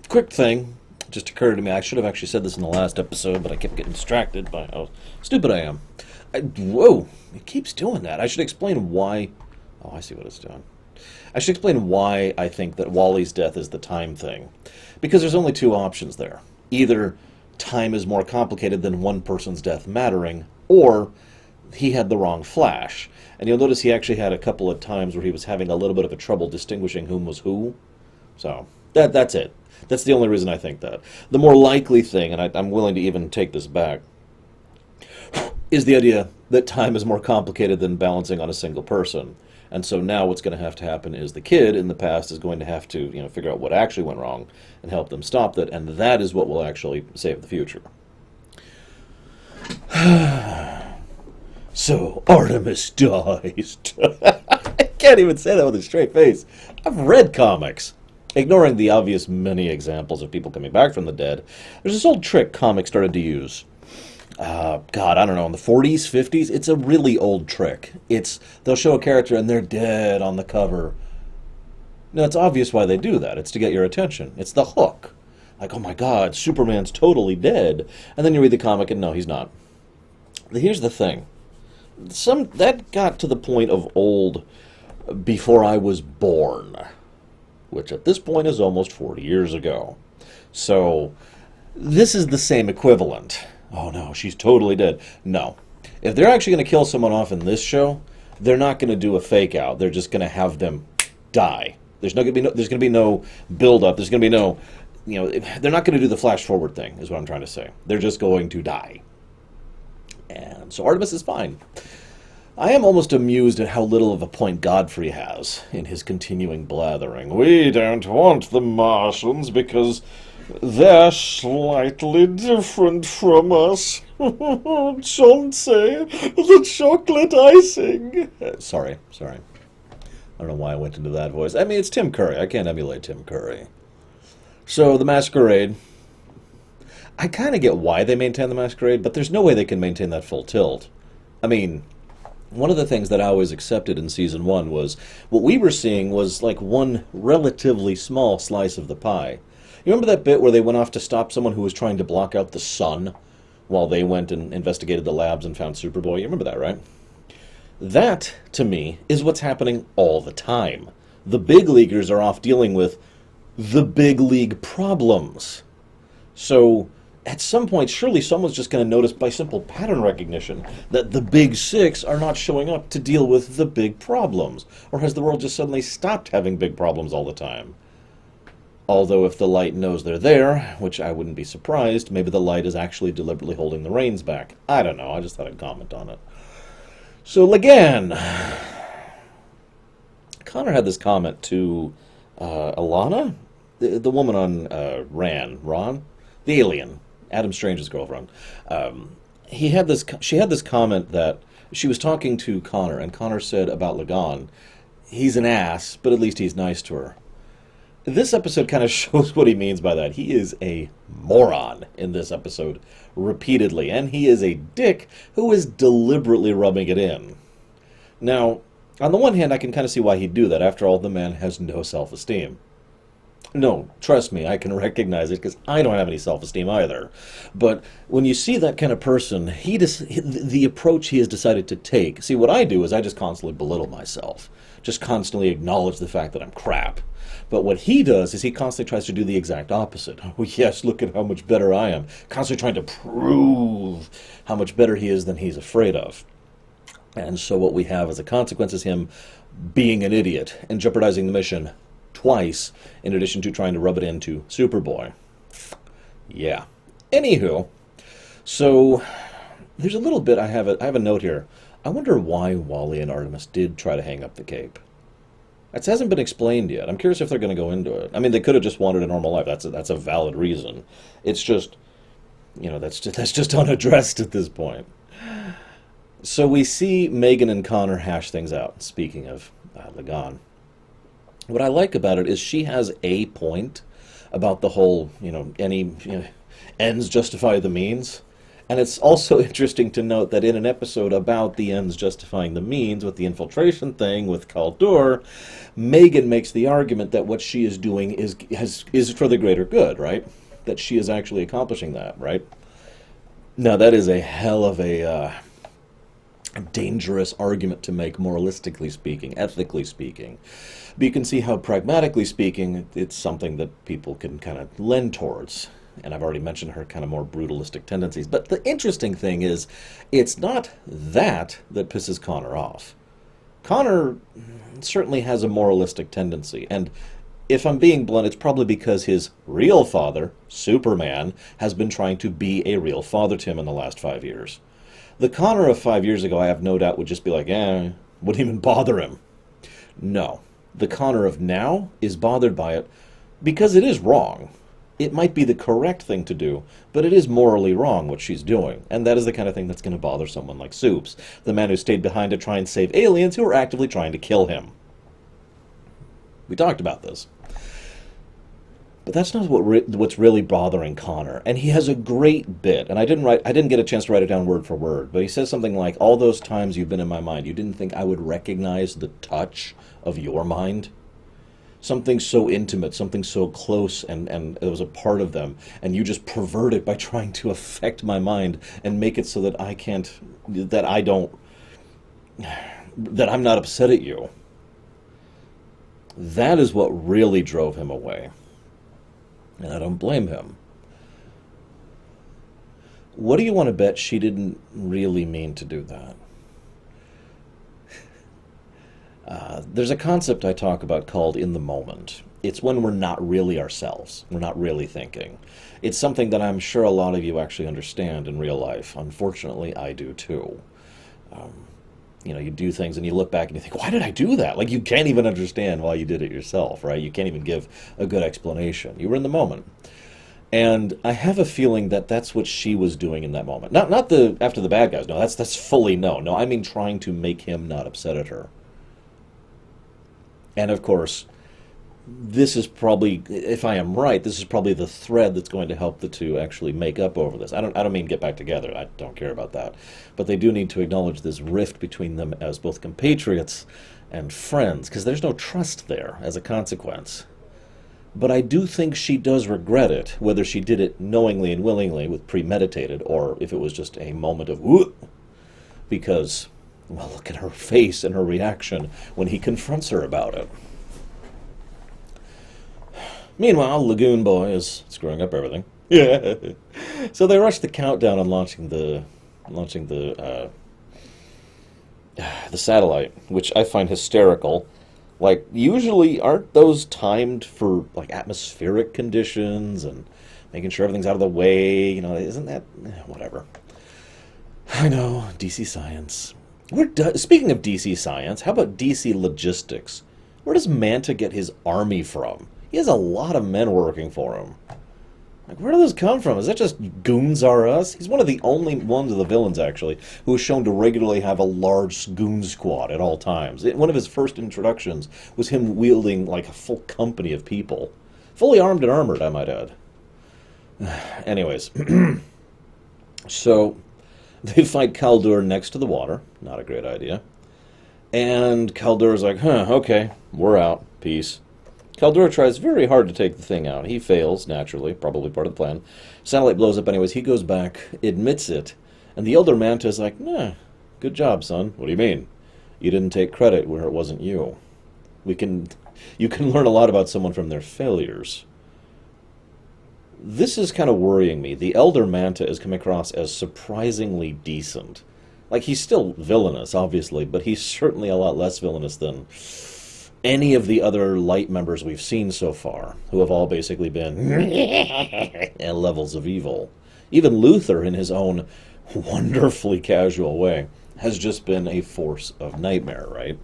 Quick thing just occurred to me. I should have actually said this in the last episode, but I kept getting distracted by how stupid I am. Whoa, it keeps doing that. I should explain why. Oh, I see what it's doing. I should explain why I think that Wally's death is the time thing. Because there's only two options there. Either time is more complicated than one person's death mattering, or he had the wrong flash. And you'll notice he actually had a couple of times where he was having a little bit of a trouble distinguishing whom was who. So, that's it. That's the only reason I think that. The more likely thing, and I'm willing to even take this back, is the idea that time is more complicated than balancing on a single person. And so now what's going to have to happen is the kid in the past is going to have to, figure out what actually went wrong and help them stop that, and that is what will actually save the future. So, Artemis dies. I can't even say that with a straight face. I've read comics. Ignoring the obvious many examples of people coming back from the dead, there's this old trick comics started to use. God, I don't know, in the 40s, 50s, it's a really old trick. They'll show a character and they're dead on the cover. Now, it's obvious why they do that. It's to get your attention. It's the hook. Like, oh my God, Superman's totally dead. And then you read the comic and no, he's not. Here's the thing. That got to the point of old before I was born, which at this point is almost 40 years ago. So, this is the same equivalent. Oh no, she's totally dead. No. If they're actually going to kill someone off in this show, they're not going to do a fake out. They're just going to have them die. There's going to be no build up. There's going to be no, they're not going to do the flash forward thing, is what I'm trying to say. They're just going to die. And so Artemis is fine. I am almost amused at how little of a point Godfrey has in his continuing blathering. We don't want the Martians because they're slightly different from us. Chauncey, the chocolate icing. Sorry. I don't know why I went into that voice. I mean, it's Tim Curry. I can't emulate Tim Curry. So, the Masquerade. I kind of get why they maintain the Masquerade, but there's no way they can maintain that full tilt. I mean, one of the things that I always accepted in Season 1 was what we were seeing was like one relatively small slice of the pie. You remember that bit where they went off to stop someone who was trying to block out the sun while they went and investigated the labs and found Superboy? You remember that, right? That, to me, is what's happening all the time. The big leaguers are off dealing with the big league problems. So, at some point, surely someone's just going to notice by simple pattern recognition that the big six are not showing up to deal with the big problems. Or has the world just suddenly stopped having big problems all the time? Although if the light knows they're there, which I wouldn't be surprised, maybe the light is actually deliberately holding the reins back. I don't know, I just thought I'd comment on it. So, Lagan. Connor had this comment to Alana? The woman on Ron? The alien. Adam Strange's girlfriend. She had this comment that she was talking to Connor, and Connor said about Lagan, he's an ass, but at least he's nice to her. This episode kind of shows what he means by that. He is a moron in this episode, repeatedly, and he is a dick who is deliberately rubbing it in. Now, on the one hand, I can kind of see why he'd do that. After all, the man has no self-esteem. No, trust me, I can recognize it, because I don't have any self-esteem either. But when you see that kind of person, the approach he has decided to take... See, what I do is I just constantly belittle myself. Just constantly acknowledge the fact that I'm crap. But what he does is he constantly tries to do the exact opposite. Oh, yes, look at how much better I am. Constantly trying to prove how much better he is than he's afraid of. And so what we have as a consequence is him being an idiot and jeopardizing the mission twice, in addition to trying to rub it into Superboy. Yeah. Anywho, so there's a little bit, I have a note here. I wonder why Wally and Artemis did try to hang up the cape. That hasn't been explained yet. I'm curious if they're going to go into it. I mean, they could have just wanted a normal life. That's a valid reason. It's just, that's just unaddressed at this point. So we see Megan and Connor hash things out, speaking of Lagan. What I like about it is she has a point about the whole, ends justify the means. And it's also interesting to note that in an episode about the ends justifying the means with the infiltration thing with Kaldur, Megan makes the argument that what she is doing is for the greater good, right? That she is actually accomplishing that, right? Now, that is a hell of a dangerous argument to make, moralistically speaking, ethically speaking. But you can see how, pragmatically speaking, it's something that people can kind of lend towards. And I've already mentioned her kind of more brutalistic tendencies. But the interesting thing is, it's not that pisses Connor off. Connor certainly has a moralistic tendency. And if I'm being blunt, it's probably because his real father, Superman, has been trying to be a real father to him in the last 5 years. The Connor of 5 years ago, I have no doubt, would just be like, wouldn't even bother him. No. The Connor of now is bothered by it because it is wrong. It might be the correct thing to do, but it is morally wrong what she's doing. And that is the kind of thing that's going to bother someone like Soups, the man who stayed behind to try and save aliens who are actively trying to kill him. We talked about this. But that's not what's really bothering Connor. And he has a great bit, and I didn't get a chance to write it down word for word, but he says something like, all those times you've been in my mind, you didn't think I would recognize the touch of your mind? Something so intimate, something so close, and it was a part of them, and you just pervert it by trying to affect my mind and make it so that that I'm not upset at you. That is what really drove him away. And I don't blame him. What do you want to bet she didn't really mean to do that? There's a concept I talk about called in the moment. It's when we're not really ourselves. We're not really thinking. It's something that I'm sure a lot of you actually understand in real life. Unfortunately, I do too. You do things and you look back and you think, why did I do that? Like, you can't even understand why you did it yourself, right? You can't even give a good explanation. You were in the moment. And I have a feeling that that's what she was doing in that moment. Not after the bad guys. No, that's fully no. No, I mean trying to make him not upset at her. And of course, this is probably, if I am right, this is probably the thread that's going to help the two actually make up over this. I don't mean get back together. I don't care about that. But they do need to acknowledge this rift between them as both compatriots and friends, because there's no trust there as a consequence. But I do think she does regret it, whether she did it knowingly and willingly with premeditated, or if it was just a moment of whoop, because, well, look at her face and her reaction when he confronts her about it. Meanwhile, Lagoon Boy is screwing up everything. Yeah. So they rush the countdown on launching the satellite, which I find hysterical. Like, usually aren't those timed for like atmospheric conditions and making sure everything's out of the way? Isn't that whatever? I know, DC Science. Speaking of DC Science, how about DC Logistics? Where does Manta get his army from? He has a lot of men working for him. Like, where do those come from? Is that just Goons R Us? He's one of the only ones of the villains, actually, who is shown to regularly have a large goon squad at all times. One of his first introductions was him wielding, like, a full company of people. Fully armed and armored, I might add. Anyways. So, they fight Kaldur next to the water. Not a great idea. And Kaldur's like, okay, we're out. Peace. Kaldur tries very hard to take the thing out. He fails, naturally, probably part of the plan. Satellite blows up anyways. He goes back, admits it, and the Elder Manta is like, good job, son. What do you mean? You didn't take credit where it wasn't you. You can learn a lot about someone from their failures. This is kind of worrying me. The Elder Manta is coming across as surprisingly decent. Like, he's still villainous, obviously, but he's certainly a lot less villainous than any of the other light members we've seen so far, who have all basically been levels of evil. Even Luther, in his own wonderfully casual way, has just been a force of nightmare, right?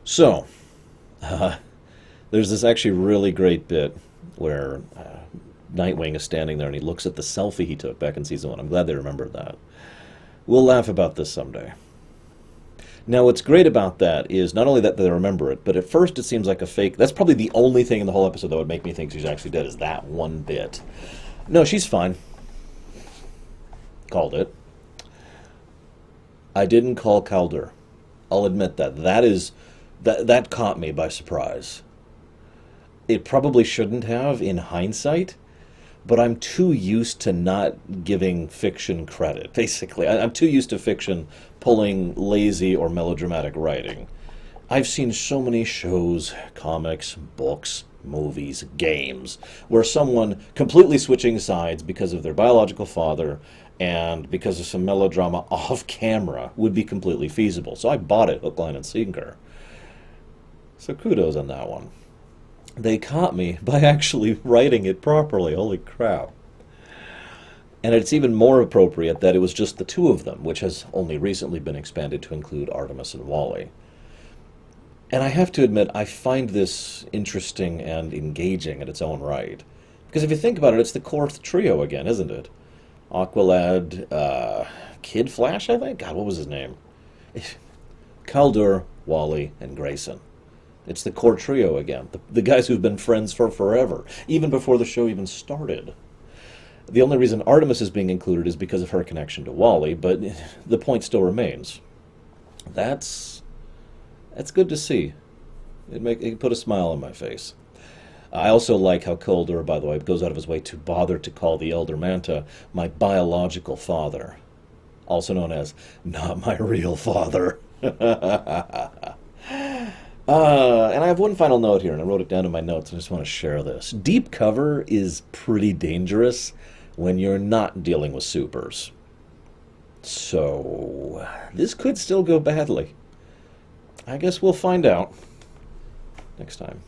So, there's this actually really great bit where Nightwing is standing there and he looks at the selfie he took back in Season 1. I'm glad they remembered that. We'll laugh about this someday. Now, what's great about that is not only that they remember it, but at first it seems like a fake. That's probably the only thing in the whole episode that would make me think she's actually dead, is that one bit. No, she's fine. called it. I didn't call Calder. I'll admit that. That caught me by surprise. It probably shouldn't have in hindsight, but I'm too used to not giving fiction credit, basically. I'm too used to fiction pulling lazy or melodramatic writing. I've seen so many shows, comics, books, movies, games, where someone completely switching sides because of their biological father and because of some melodrama off camera would be completely feasible. So I bought it hook, line, and sinker. So kudos on that one. They caught me by actually writing it properly. Holy crap. And it's even more appropriate that it was just the two of them, which has only recently been expanded to include Artemis and Wally. And I have to admit, I find this interesting and engaging in its own right. Because if you think about it, it's the core trio again, isn't it? Aqualad, Kid Flash, I think? God, what was his name? Caldur, Wally, and Grayson. It's the core trio again. The guys who've been friends for forever, even before the show even started. The only reason Artemis is being included is because of her connection to Wally, but the point still remains. That's good to see. It put a smile on my face. I also like how Calder, by the way, goes out of his way to bother to call the Elder Manta my biological father, also known as not my real father. And I have one final note here, and I wrote it down in my notes, and I just want to share this. Deep cover is pretty dangerous when you're not dealing with supers. So, this could still go badly. I guess we'll find out next time.